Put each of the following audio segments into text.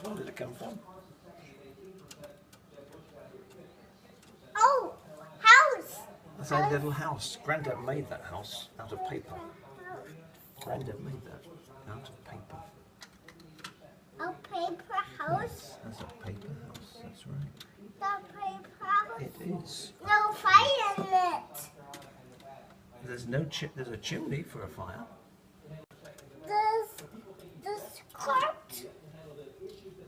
Where did it come from? Oh, house. That's a little house. Grandad made that house out of paper. Grandad made that out of paper. A paper house. That's a paper house. That's right. The paper house. It is. No fire in it. There's there's a chimney for a fire. This cart.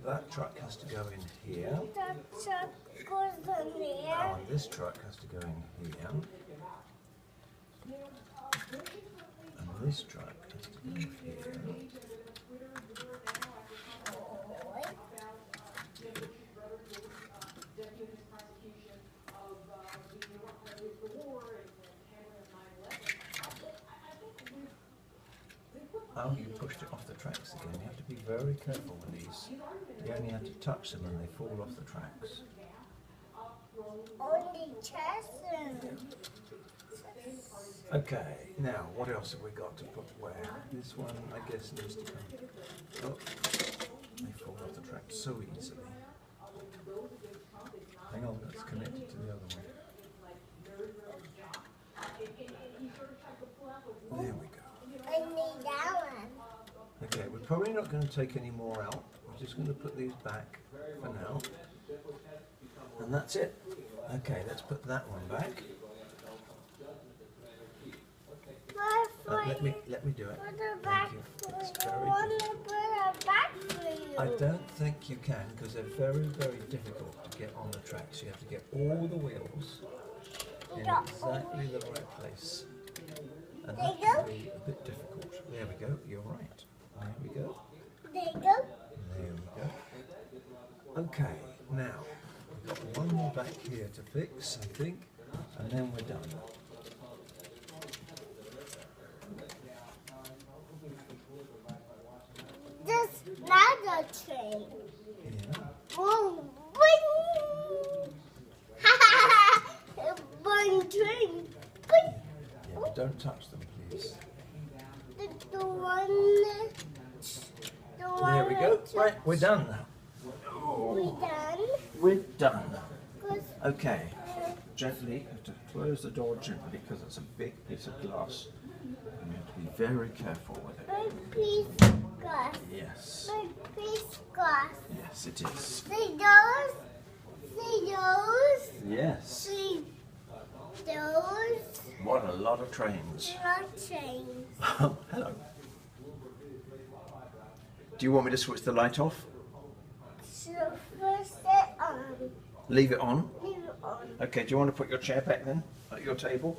That truck has to go in here. That truck goes in there. Oh, and this truck has to go in here. And this truck has to go in here. Oh, you pushed it off the tracks again. You have to be very careful with these. You only have to touch them and they fall off the tracks. Only chassis. Okay, now what else have we got to put where? This one, I guess, needs to come. Oh, they fall off the tracks so easily. Hang on, that's connected to the other one. There we go. I need that one. Okay, we're probably not going to take any more out. We're just going to put these back for now. And that's it. Okay, let's put that one back. Let me do it. Thank you. It's very difficult. I don't think you can because they're very, very difficult to get on the tracks. You have to get all the wheels in exactly the right place. And that can be a bit difficult. There we go. You're right. There we go. There you go. There we go. Okay, now we've got one more back here to fix, I think, and then we're done. This another train. Yeah. Boom, boing. Ha ha ha! Boing train. Boing. Yeah, but don't touch them, please. The one. There we go. Right, we're done now. We done. We're done. 'Cause, Okay. Gently, you have to close the door gently because it's a big piece of glass. And you have to be very careful with it. big piece of glass. Yes. Big piece of glass. Yes, it is. See those? See those? Yes. See those? What a lot of trains. Not trains. Hello. Do you want me to switch the light off? So first it on. Leave it on? Leave it on. Okay, do you want to put your chair back then? At your table?